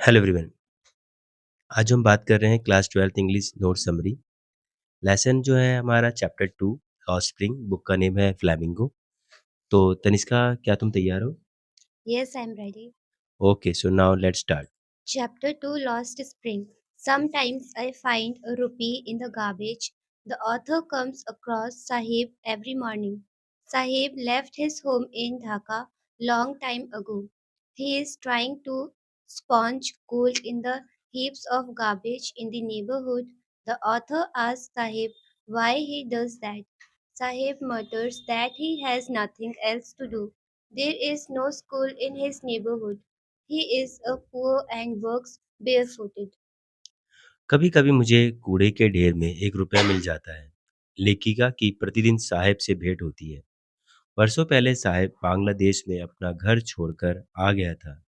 Hello everyone. आज हम बात कर रहे हैं class 12th English note summary. Lesson जो है हमारा चैप्टर 2 ऑफस्प्रिंग। बुक का नेम है फ्लैमिंगो। तो तनिष्का, क्या तुम तैयार हो? Yes, I'm ready. Okay, so now let's start. Chapter 2 Lost Spring. Sometimes I find a rupee in the garbage. The author comes across Sahib every morning. Sahib left his home in Dhaka long time ago. He is trying to sponge gold in the heaps of garbage in the neighborhood. The author asks Sahib why he does that. Sahib mutters that he has nothing else to do. There is no school in his neighborhood. He is a poor and works barefooted. कभी कभी मुझे कूड़े के ढेर में 1 रुपया मिल जाता है। लेखिका की प्रतिदिन साहिब से भेंट होती है। वर्षों पहले साहिब बांग्लादेश में अपना घर छोड़कर आ गया था।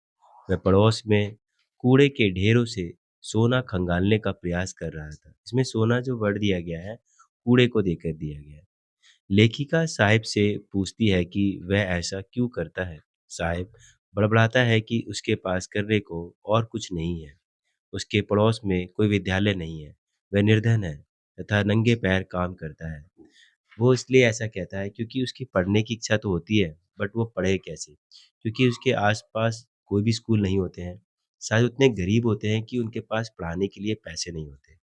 वह पड़ोस में कूड़े के ढेरों से सोना खंगालने का प्रयास कर रहा था। इसमें सोना जो वर्ड दिया गया है, कूड़े को देकर दिया गया है। लेखिका साहिब से पूछती है कि वह ऐसा क्यों करता है। साहिब बड़बड़ाता है कि उसके पास करने को और कुछ नहीं है। उसके पड़ोस में कोई विद्यालय नहीं है। वह निर्धन है तथा नंगे पैर काम करता है। वो इसलिए ऐसा कहता है क्योंकि उसकी पढ़ने की इच्छा तो होती है, बट वो पढ़े कैसे? क्योंकि उसके आस-पास कोई भी स्कूल नहीं होते हैं। शायद उतने गरीब होते हैं कि उनके पास पढ़ाने के लिए पैसे नहीं होते।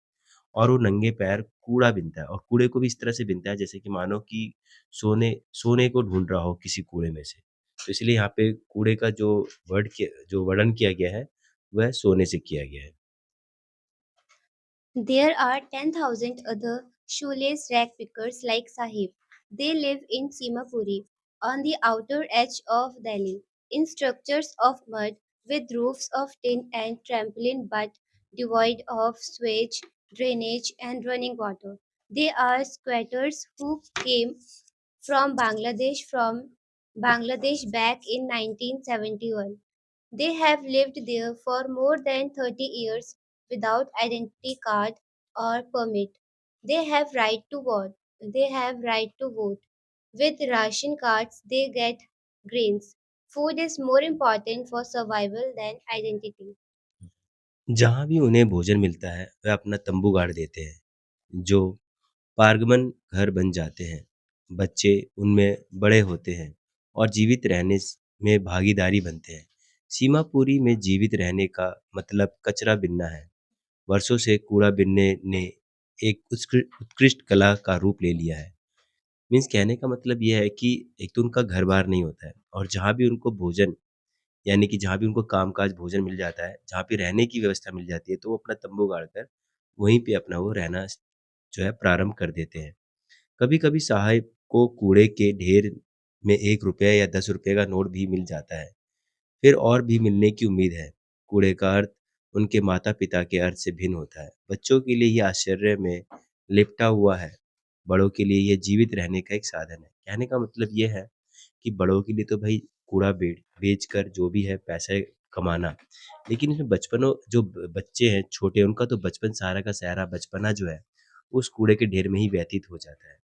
और वो नंगे पैर कूड़ा बीनता है, और कूड़े को भी इस तरह से बीनता है जैसे कि मानो कि सोने सोने को ढूँढ रहा हो किसी कूड़े में से। तो इसलिए यहाँ पे कूड़े का जो वर्णन किया गया है, वह सोने से किया गया है। There are 10,000 other shoelace rag pickers like Sahib. They live in Simapuri, on the outer edge of Delhi, in structures of mud with roofs of tin and trampoline but devoid of sewage, drainage, and running water. They are squatters who came from Bangladesh back in 1971. They have lived there for more than 30 years without identity card or permit. They have right to vote. They have right to vote. With ration cards, they get grains. Food is more important for survival than identity. जहाँ भी उन्हें भोजन मिलता है, वह अपना तंबू गाड़ देते हैं, जो पारगमन घर बन जाते हैं। बच्चे उनमें बड़े होते हैं और जीवित रहने में भागीदारी बनते हैं। सीमापुरी में जीवित रहने का मतलब कचरा बीनना है। वर्षों से कूड़ा बीनने ने एक उत्कृष्ट कला का रूप ले लिया है। मीन्स कहने का मतलब ये है कि एक तो उनका घर-बार नहीं होता है, और जहाँ भी उनको भोजन, यानी कि जहाँ भी उनको काम-काज भोजन मिल जाता है, जहाँ पे रहने की व्यवस्था मिल जाती है, तो वो अपना तंबू गाड़कर वहीं पे अपना वो रहना जो है प्रारंभ कर देते हैं। कभी-कभी साहब को कूड़े के ढेर में 1 रुपया या 10 रुपये का नोट भी मिल जाता है। फिर और भी मिलने की उम्मीद है। कूड़े का अर्थ उनके माता-पिता के अर्थ से भिन्न होता है। बच्चों के लिए ये आश्चर्य में लिपटा हुआ है, बड़ों के लिए ये जीवित रहने का एक साधन है। कहने का मतलब ये है कि बड़ों के लिए तो भई कूड़ा बेचकर जो भी है पैसे कमाना, लेकिन इसमें बचपनों जो बच्चे हैं छोटे, उनका तो बचपन सारा का सारा बचपना जो है, उस कूड़े के ढेर में ही व्यतीत हो जाता है।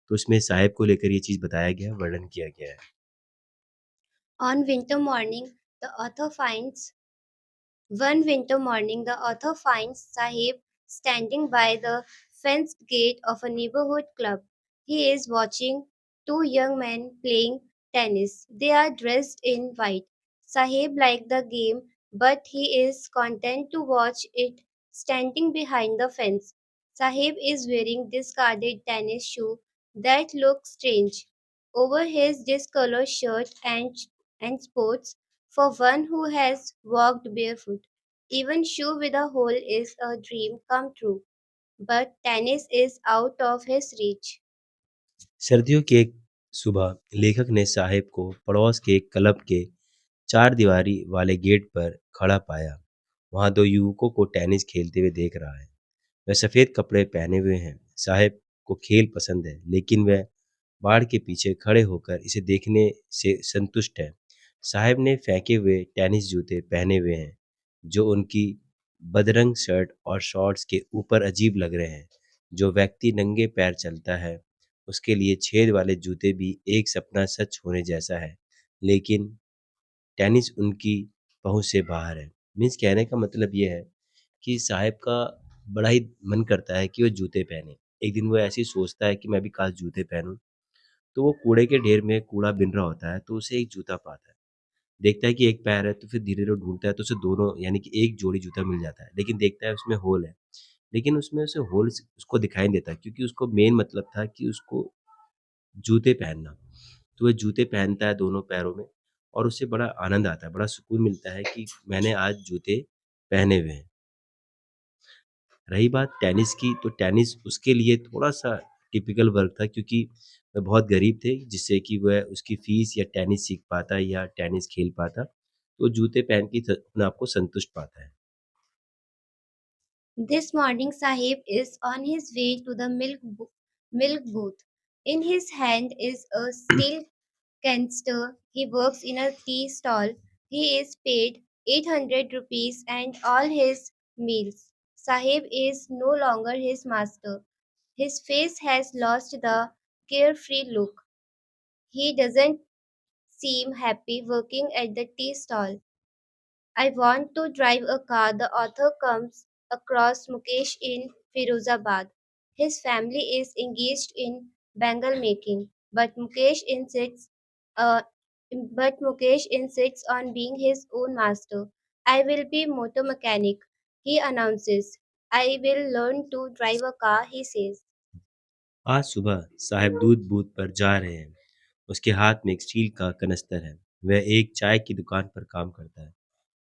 तो उसमें साहिब को लेकर ये चीज़ बताया गया है, वर्णन किया गया है। On winter morning, the author finds One winter morning, the author finds Sahib standing by the fenced gate of a neighborhood club. He is watching two young men playing tennis. They are dressed in white. Sahib likes the game, but he is content to watch it standing behind the fence. Sahib is wearing discarded tennis shoe that look strange over his discolored shirt and sports for one who has walked barefoot. Even shoe with a hole is a dream come true, but tennis is out of his reach. सर्दियों की एक सुबह लेखक ने साहिब को पड़ोस के club के चार दीवारी वाले गेट पर खड़ा पाया। वहाँ दो युवकों को टेनिस खेलते हुए देख रहा है। वह सफ़ेद कपड़े पहने हुए हैं। साहिब को खेल पसंद है, लेकिन वह बाड़ के पीछे खड़े होकर इसे देखने से संतुष्ट है। साहिब ने फेंके हुए टेनिस जूते पहने हुए हैं, जो उनकी बदरंग शर्ट और शॉर्ट्स के ऊपर अजीब लग रहे हैं। जो व्यक्ति नंगे पैर चलता है, उसके लिए छेद वाले जूते भी एक सपना सच होने जैसा है, लेकिन टेनिस उनकी पहुँच से बाहर है। मीन्स कहने का मतलब ये है कि साहब का बड़ा ही मन करता है कि वो जूते पहने। एक दिन वो ऐसे ही सोचता है कि मैं भी काश जूते पहनूँ, तो वो कूड़े के ढेर में कूड़ा बिन रहा होता है, तो उसे एक जूता पाता है। देखता है कि एक पैर है, तो फिर धीरे-धीरे ढूँढता है, तो उसे दोनों यानी कि एक जोड़ी जूता मिल जाता है। लेकिन देखता है उसमें होल है, लेकिन उसमें उसे होल स उसको दिखाई नहीं देता क्योंकि उसको मेन मतलब था कि उसको जूते पहनना। तो वह जूते पहनता है दोनों पैरों में और उसे बड़ा आनंद आता है, बड़ा सुकून मिलता है कि मैंने आज जूते पहने हुए हैं। रही बात टेनिस की, तो टेनिस उसके लिए थोड़ा-सा टिपिकल वर्क था क्योंकि वह बहुत गरीब थे, जिससे कि वह उसकी फ़ीस या टेनिस सीख पाता या टेनिस खेल पाता, तो जूते पहन के अपने आप को संतुष्ट पाता है। This morning Sahib is on his way to the milk booth. In his hand is a steel canister. He works in a tea stall. He is paid 800 rupees and all his meals. Sahib is no longer his master. His face has lost the carefree look. He doesn't seem happy working at the tea stall. I want to drive a car. The author comes across Mukesh in Firozabad. His family is engaged in bangle making, uh, but Mukesh insists on being his own master. I will be motor mechanic, he announces. I will learn to drive a car, he says. आज सुबह साहब दूध booth पर जा रहे हैं। उसके हाथ में एक स्टील का कनस्तर है। वह एक चाय की दुकान पर काम करता है।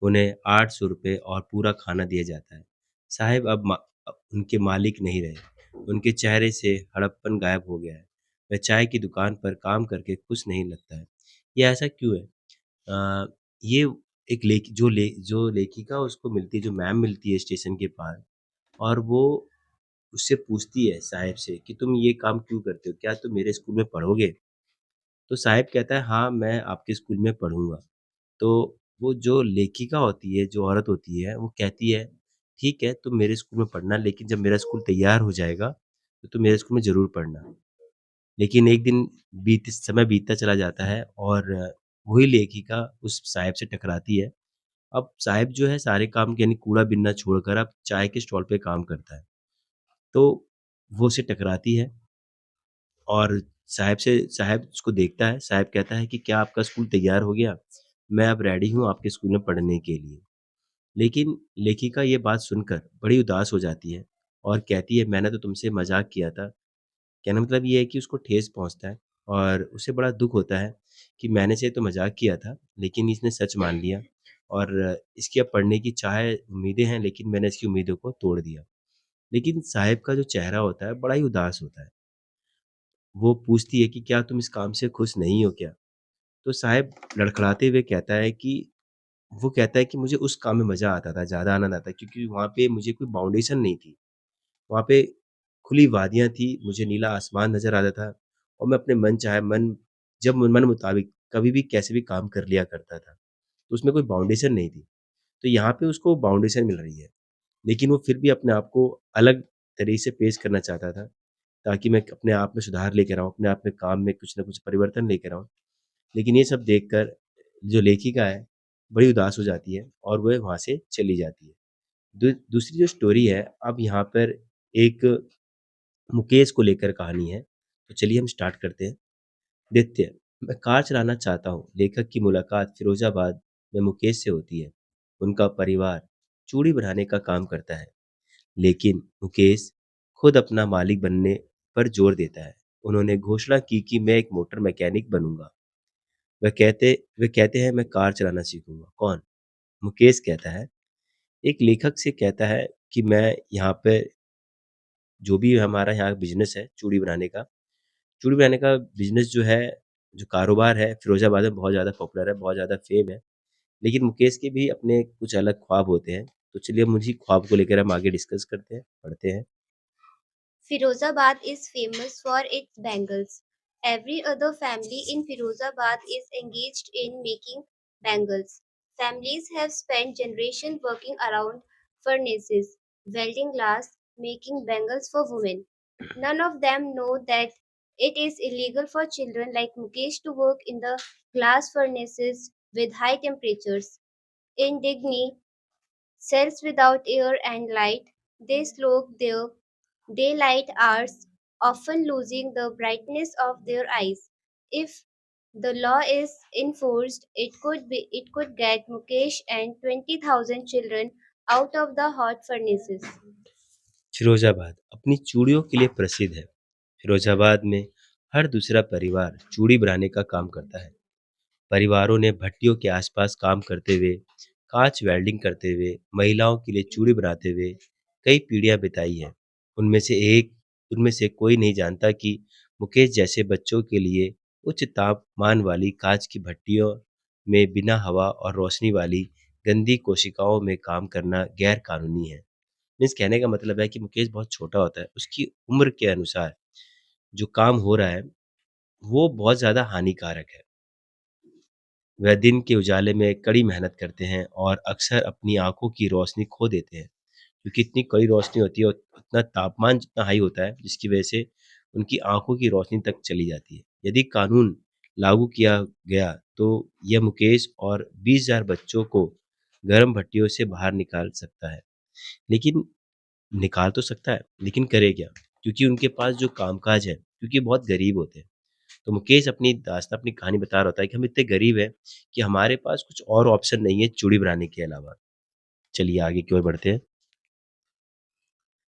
उन्हें 800 रुपए और पूरा खाना दिया जाता है। साहब अब उनके मालिक नहीं रहे। उनके चेहरे से हड़प्पन गायब हो गया है। वह चाय की दुकान पर काम करके खुश नहीं लगता है। ये ऐसा क्यों है? ये एक जो लेखिका उसको मिलती है, जो मैम मिलती है स्टेशन के पार और वो उससे पूछती है साहिब से कि तुम ये काम क्यों करते हो? क्या तुम मेरे स्कूल में पढ़ोगे? तो साहिब कहता है हाँ, मैं आपके स्कूल में पढ़ूँगा। तो वो जो लेखिका होती है, जो औरत होती है, वो कहती है, ठीक है तुम मेरे स्कूल में पढ़ना लेकिन जब मेरा स्कूल तैयार हो जाएगा, तो तुम मेरे स्कूल में ज़रूर पढ़ना। लेकिन एक दिन समय बीतता चला जाता है और वही लेखिका उस साहिब से टकराती है। अब साहिब जो है सारे काम यानी कूड़ा बिनना छोड़कर अब चाय के स्टॉल पे काम करता है। तो वो उससे टकराती है और साहब उसको देखता है, साहब कहता है कि क्या आपका स्कूल तैयार हो गया? मैं अब रेडी हूँ आपके स्कूल में पढ़ने के लिए। लेकिन लेखिका ये बात सुनकर बड़ी उदास हो जाती है और कहती है मैंने तो तुमसे मज़ाक किया था। कहने का मतलब ये है कि उसको ठेस पहुँचता है और उसे बड़ा दुःख होता है कि मैंने से तो मज़ाक किया था, लेकिन इसने सच मान लिया और इसकी अब पढ़ने की चाहे उम्मीदें हैं लेकिन मैंने इसकी उम्मीदों को तोड़ दिया। लेकिन साहब का जो चेहरा होता है बड़ा ही उदास होता है। वो पूछती है कि क्या तुम इस काम से खुश नहीं हो क्या? तो साहब लड़खड़ाते हुए कहता है कि वो कहता है कि मुझे उस काम में मज़ा आता था, ज़्यादा आनंद आता है क्योंकि वहाँ पे मुझे कोई बाउंडेशन नहीं थी। वहाँ पे खुली वादियाँ थी, मुझे नीला आसमान नज़र आता था और मैं अपने मन चाहे जब मन मुताबिक कभी भी कैसे भी काम कर लिया करता था। तो उसमें कोई बाउंडेशन नहीं थी। तो यहाँ पे उसको बाउंडेशन मिल रही है, लेकिन वो फिर भी अपने आप को अलग तरीके से पेश करना चाहता था, ताकि मैं अपने आप में सुधार लेकर आऊँ, अपने आप में काम में कुछ न कुछ परिवर्तन लेकर आऊँ। लेकिन ये सब देखकर जो लेखिका है, बड़ी उदास हो जाती है और वह वहाँ से चली जाती है। दूसरी जो स्टोरी है, अब यहाँ पर एक मुकेश को लेकर कहानी है। तो चलिए हम स्टार्ट करते हैं। नित्य, मैं कार चलाना चाहता हूँ। लेखक की मुलाकात फिरोजाबाद में मुकेश से होती है। उनका परिवार चूड़ी बनाने का काम करता है, लेकिन मुकेश खुद अपना मालिक बनने पर जोर देता है। उन्होंने घोषणा की कि मैं एक मोटर मैकेनिक बनूँगा। वह कहते वे कहते हैं मैं कार चलाना सीखूँगा। कौन? मुकेश कहता है। एक लेखक से कहता है कि मैं यहाँ पे जो भी हमारा यहाँ बिज़नेस है चूड़ी बनाने का बिज़नेस जो है, जो कारोबार है फिरोज़ाबाद में बहुत ज़्यादा पॉपुलर है, बहुत ज़्यादा फ़ेम है। लेकिन मुकेश के भी अपने कुछ अलग ख्वाब होते हैं। तो चलिए हम उन्हीं ख्वाब को लेकर हम आगे डिस्कस करते हैं, पढ़ते हैं। Firozabad is famous for its bangles. Every other family in Firozabad is engaged in making bangles. Families have spent generations working around furnaces, welding glass, making bangles for women. None of them know that it is illegal for children like Mukesh to work in the glass furnaces with high temperatures. In Digni, Cells without air and light, they slog their daylight hours, often losing the brightness of their eyes. If the law is enforced, it could get Mukesh and 20,000 children out of the hot furnaces. Firozabad अपनी चूड़ियों के लिए प्रसिद्ध है। फिरोजाबाद में हर दूसरा परिवार चूड़ी बनाने का काम करता है। परिवारों ने भट्टियों के आसपास काम करते हुए, कांच वेल्डिंग करते हुए, महिलाओं के लिए चूड़ी बनाते हुए कई पीढ़ियां बिताई है। उनमें से एक उनमें से कोई नहीं जानता कि मुकेश जैसे बच्चों के लिए उच्च तापमान वाली कांच की भट्टियों में बिना हवा और रोशनी वाली गंदी कोशिकाओं में काम करना गैर कानूनी है। मीन्स कहने का मतलब है कि मुकेश बहुत छोटा होता है, उसकी उम्र के अनुसार जो काम हो रहा है, वो बहुत ज़्यादा हानिकारक है। वह दिन के उजाले में कड़ी मेहनत करते हैं और अक्सर अपनी आँखों की रोशनी खो देते हैं, क्योंकि इतनी कड़ी रोशनी होती है और उतना तापमान जितना हाई होता है, जिसकी वजह से उनकी आँखों की रोशनी तक चली जाती है। यदि कानून लागू किया गया, तो यह मुकेश और 20,000 बच्चों को गर्म भट्टियों से बाहर निकाल सकता है। लेकिन निकाल तो सकता है, लेकिन करे क्या? क्योंकि उनके पास जो कामकाज है, क्योंकि बहुत गरीब होते हैं। तो मुकेश अपनी दास्तान, अपनी कहानी बता रहा होता है कि हम इतने गरीब हैं कि हमारे पास कुछ और ऑप्शन नहीं है चूड़ी बनाने के अलावा। चलिए आगे की ओर बढ़ते हैं।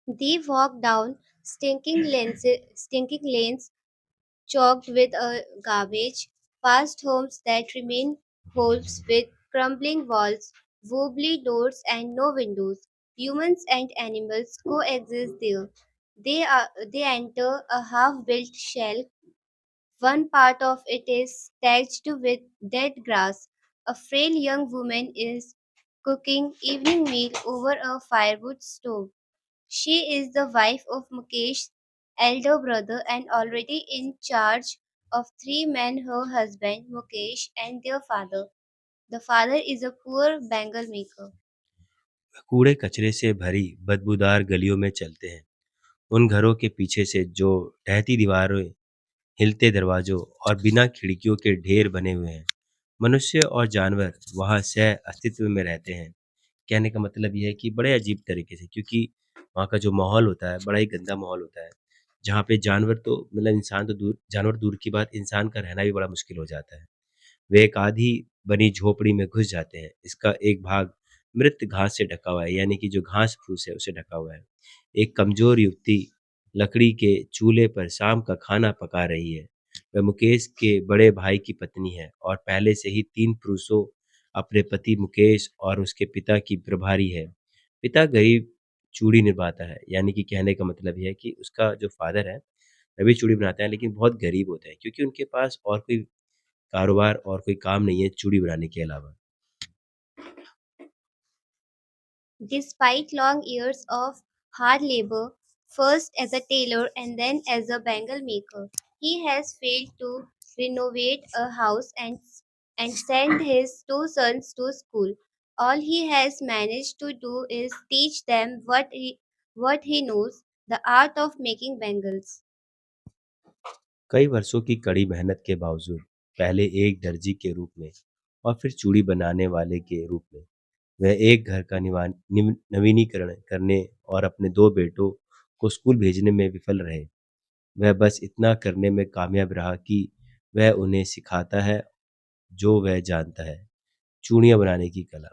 They walk down stinking lanes choked with garbage, past homes that remain holes with crumbling walls, wobbly doors, and no windows. Humans and animals coexist there. They enter a half-built shell. One part of it is thatched with dead grass. A frail young woman is cooking evening meal over a firewood stove. She is the wife of Mukesh's elder brother and already in charge of three men, her husband Mukesh and their father. The father is a poor bangle maker. कूड़े कचरे से भरी बदबूदार गलियों में चलते हैं। उन घरों के पीछे से जो ढहती दीवारें, हिलते दरवाजों और बिना खिड़कियों के ढेर बने हुए हैं। मनुष्य और जानवर वहाँ सह अस्तित्व में रहते हैं। कहने का मतलब ये है कि बड़े अजीब तरीके से, क्योंकि वहाँ का जो माहौल होता है, बड़ा ही गंदा माहौल होता है। जहाँ पे जानवर तो मतलब इंसान तो दूर, जानवर दूर की बात, इंसान का रहना भी बड़ा मुश्किल हो जाता है। वे एक आधी बनी झोपड़ी में घुस जाते हैं। इसका एक भाग मृत घास से ढका हुआ है, यानी कि जो घास फूस है उसे ढका हुआ है। एक कमजोर युवती लकड़ी के चूल्हे पर शाम का खाना पका रही है। वह मुकेश के बड़े भाई की पत्नी है और पहले से ही 3 पुरुषों, अपने पति मुकेश और उसके पिता की प्रभारी है। पिता गरीब चूड़ी निर्माता है, यानी कि कहने का मतलब ये है कि उसका जो फादर है, वह भी चूड़ी बनाता है, लेकिन बहुत गरीब होते हैं, क्योंकि उनके पास और कोई कारोबार और कोई काम नहीं है चूड़ी बनाने के अलावा। Despite long years of hard labor, first as a tailor and then as a bangle maker, he has failed to renovate a house and send his two sons to school. All he has managed to do is teach them what he knows, the art of making bangles. कई वर्षों की कड़ी मेहनत के बावजूद, पहले एक दर्जी के रूप में और फिर चूड़ी बनाने वाले के रूप में, वह एक घर का नवीनीकरण करने और अपने 2 बेटों को स्कूल भेजने में विफल रहे। वह बस इतना करने में कामयाब रहा कि वह उन्हें सिखाता है जो वह जानता है, चूड़ियाँ बनाने की कला।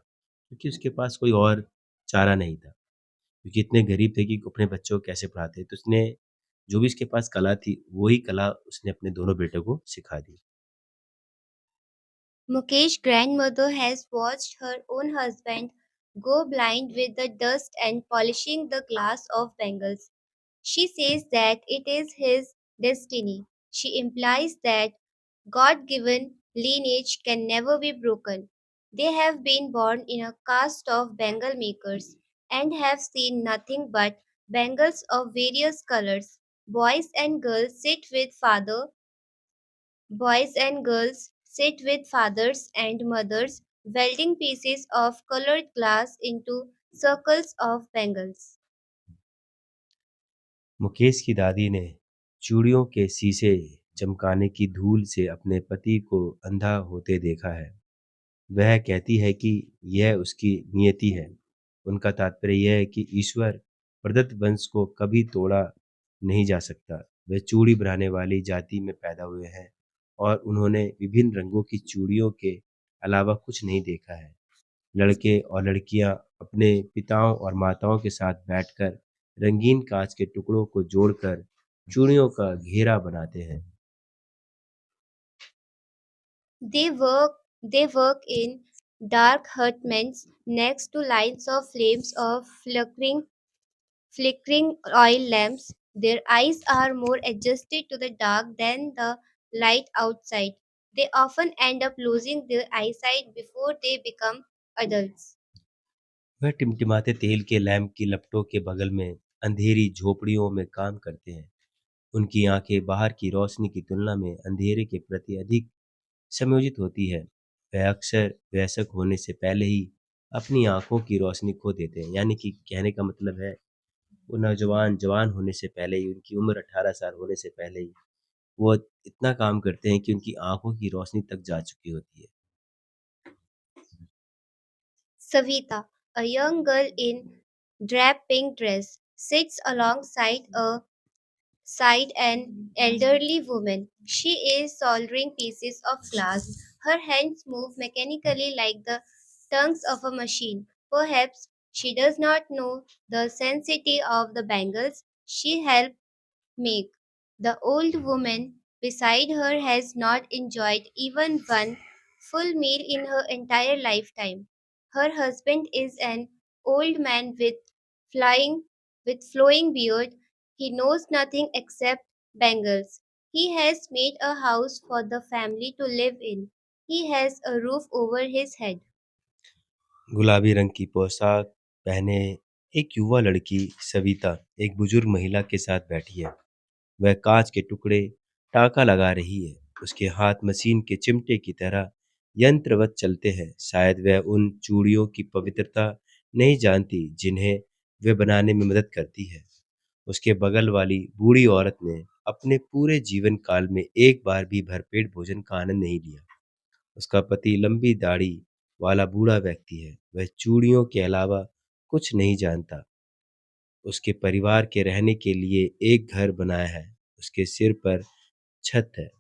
क्योंकि उसके पास कोई और चारा नहीं था, क्योंकि इतने गरीब थे कि अपने बच्चों को कैसे पढ़ाते। तो उसने जो भी उसके पास कला थी, वही कला उसने अपने दोनों बेटों को सिखा दी। Mukesh's grandmother has watched her own husband go blind with the dust and polishing the glass of bangles. She says that it is his destiny. She implies that God given lineage can never be broken. They have been born in a caste of bangle makers and have seen nothing but bangles of various colors. Boys and girls sit with father Boys and girls sit with fathers and mothers, welding pieces of colored glass into circles of bangles. Mukesh की दादी ने चूड़ियों के शीशे चमकाने की धूल से अपने पति को अंधा होते देखा है। वह कहती है कि यह उसकी नियति है। उनका तात्पर्य यह है कि ईश्वर प्रदत्त वंश को कभी तोड़ा नहीं जा सकता। वे चूड़ी बनाने वाली जाति में पैदा हुए हैं और उन्होंने विभिन्न रंगों की चूड़ियों के अलावा कुछ नहीं देखा है। लड़के और लड़कियां अपने पिताओं और माताओं के साथ बैठकर रंगीन कांच के टुकड़ों को जोड़कर चूड़ियों का घेरा बनाते हैं। They work in dark hutments next to lines of flames of flickering oil lamps. Their eyes are more adjusted to the dark than the light outside. They often end up losing their eyesight before they become adults. वह टिमटिमाते तेल के lamp की लपटों के बगल में अंधेरी झोपड़ियों में काम करते हैं। उनकी आंखें बाहर की रोशनी की तुलना में अंधेरे के प्रति अधिक समायोजित होती है। वह अक्सर वयस्क होने से पहले ही अपनी आंखों की रोशनी खो देते हैं। यानी कि कहने का मतलब है वो नौजवान जवान होने से पहले ही, उनकी उम्र 18 साल होने से पहले ही वो इतना काम करते हैं कि उनकी आंखों की रोशनी तक जा चुकी होती है। Savita, a young girl in drab pink dress, sits alongside an elderly woman. She is soldering pieces of glass. Her hands move mechanically like the tongues of a machine. Perhaps she does not know the sensitivity of the bangles she helped make. The old woman beside her has not enjoyed even one full meal in her entire lifetime. Her husband is an old man flying with flowing beard. He knows nothing except bangles. He has made a house for the family to live in. He has a roof over his head. गुलाबी रंग की पोशाक पहने एक युवा लड़की सविता एक बुजुर्ग महिला के साथ बैठी है। वह कांच के टुकड़े टाँका लगा रही है। उसके हाथ मशीन के चिमटे की तरह यंत्रवत चलते हैं। शायद वह उन चूड़ियों की पवित्रता नहीं जानती जिन्हें वे बनाने में मदद करती है। उसके बगल वाली बूढ़ी औरत ने अपने पूरे जीवन काल में एक बार भी भरपेट भोजन का आनंद नहीं लिया। उसका पति लंबी दाढ़ी वाला बूढ़ा व्यक्ति है। वह चूड़ियों के अलावा कुछ नहीं जानता। उसके परिवार के रहने के लिए एक घर बनाया है। उसके सिर पर छत है।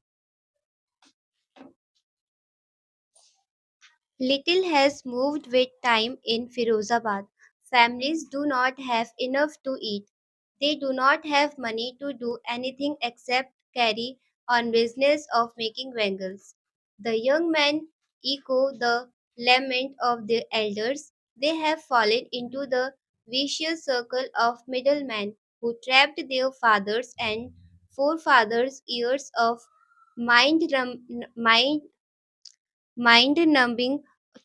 Little has moved with time in Firozabad. Families do not have enough to eat. They do not have money to do anything except carry on business of making bangles. The young men echo the lament of their elders. They have fallen into the vicious circle of middlemen who trapped their fathers and forefathers' years of mind Mind numbing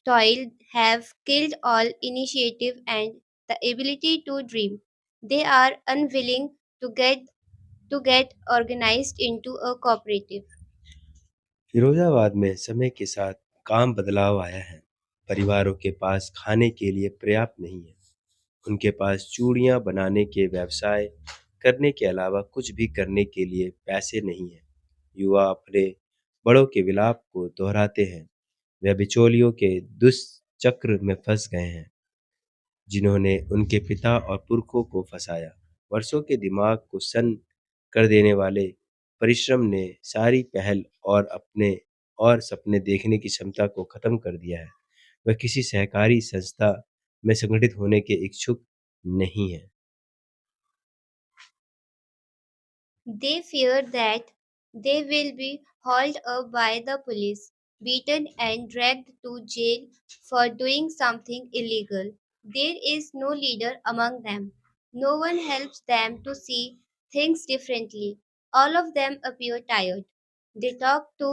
toil have killed all initiative and the ability to dream. They are unwilling to get organized into a cooperative. Firozabad में समय के साथ काम बदलाव आया है। परिवारों के पास खाने के लिए पर्याप्त नहीं है। उनके पास चूड़ियां बनाने के व्यवसाय करने के अलावा कुछ भी करने के लिए पैसे नहीं है। युवा अपने बड़ों के विलाप को दोहराते हैं। वह बिचौलियों के दुष्चक्र में फंस गए हैं जिन्होंने उनके पिता और पुरखों को फंसाया। वर्षों के दिमाग को सन्न कर देने वाले परिश्रम ने सारी पहल और सपने देखने की क्षमता को खत्म कर दिया है। वह किसी सहकारी संस्था में संगठित होने के इच्छुक नहीं है। They fear that they will be hauled up by the police, beaten and dragged to jail for doing something illegal. There is no leader among them. No one helps them to see things differently. All of them appear tired. They talk to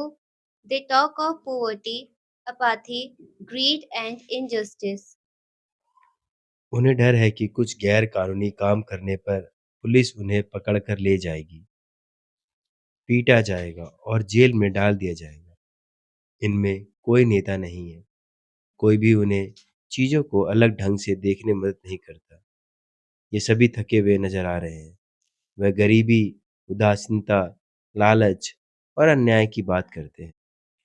they talk of poverty, apathy, greed and injustice. उन्हें डर है कि कुछ गैर कानूनी काम करने पर पुलिस उन्हें पकड़ कर ले जाएगी, पीटा जाएगा और जेल में डाल दिया जाएगा। इनमें कोई नेता नहीं है। कोई भी उन्हें चीज़ों को अलग ढंग से देखने में मदद नहीं करता। ये सभी थके हुए नजर आ रहे हैं। वह गरीबी, उदासीनता, लालच और अन्याय की बात करते हैं।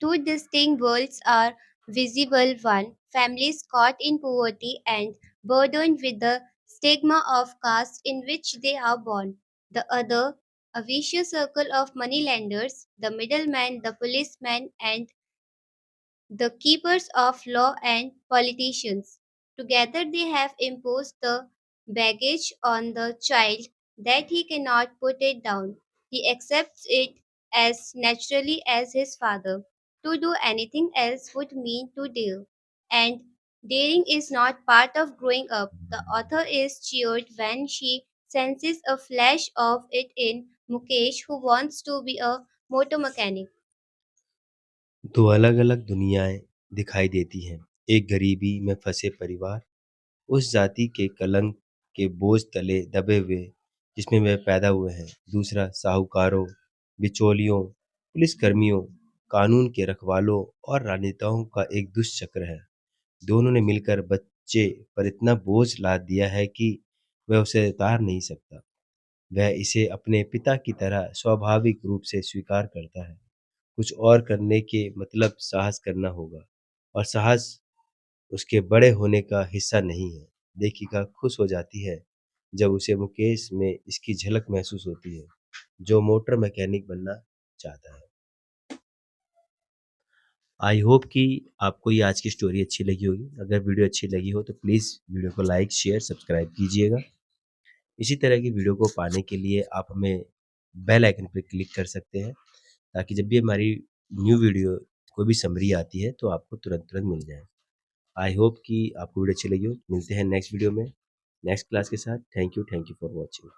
Two distinct worlds are visible: one, families caught in poverty, and burdened with the stigma of caste in which they are born. The other, a vicious circle of moneylenders, the middlemen, the policemen, and the keepers of law and politicians. Together they have imposed the baggage on the child that he cannot put it down. He accepts it as naturally as his father. To do anything else would mean to dare. And daring is not part of growing up. The author is cheered when she senses a flash of it in Mukesh, who wants to be a motor mechanic. दो अलग-अलग दुनियाएं दिखाई देती हैं। एक गरीबी में फंसे परिवार, उस जाति के कलंक के बोझ तले दबे हुए जिसमें वे पैदा हुए हैं। दूसरा साहूकारों, बिचौलियों, पुलिसकर्मियों, कानून के रखवालों और राजनेताओं का एक दुष्चक्र है। दोनों ने मिलकर बच्चे पर इतना बोझ लाद दिया है कि वह उसे उतार नहीं सकता। वह इसे अपने पिता की तरह स्वाभाविक रूप से स्वीकार करता है। कुछ और करने के मतलब साहस करना होगा, और साहस उसके बड़े होने का हिस्सा नहीं है। लेखिका खुश हो जाती है जब उसे मुकेश में इसकी झलक महसूस होती है, जो मोटर मैकेनिक बनना चाहता है। आई होप कि आपको ये आज की स्टोरी अच्छी लगी होगी। अगर वीडियो अच्छी लगी हो तो प्लीज़ वीडियो को लाइक, शेयर, सब्सक्राइब कीजिएगा। इसी तरह की वीडियो को पाने के लिए आप हमें बेल आइकन पर क्लिक कर सकते हैं, ताकि जब भी हमारी न्यू वीडियो कोई भी समरी आती है तो आपको तुरंत-तुरंत मिल जाए। आई होप कि आपको वीडियो अच्छी लगी हो। मिलते हैं नेक्स्ट वीडियो में, नेक्स्ट क्लास के साथ। Thank you for watching.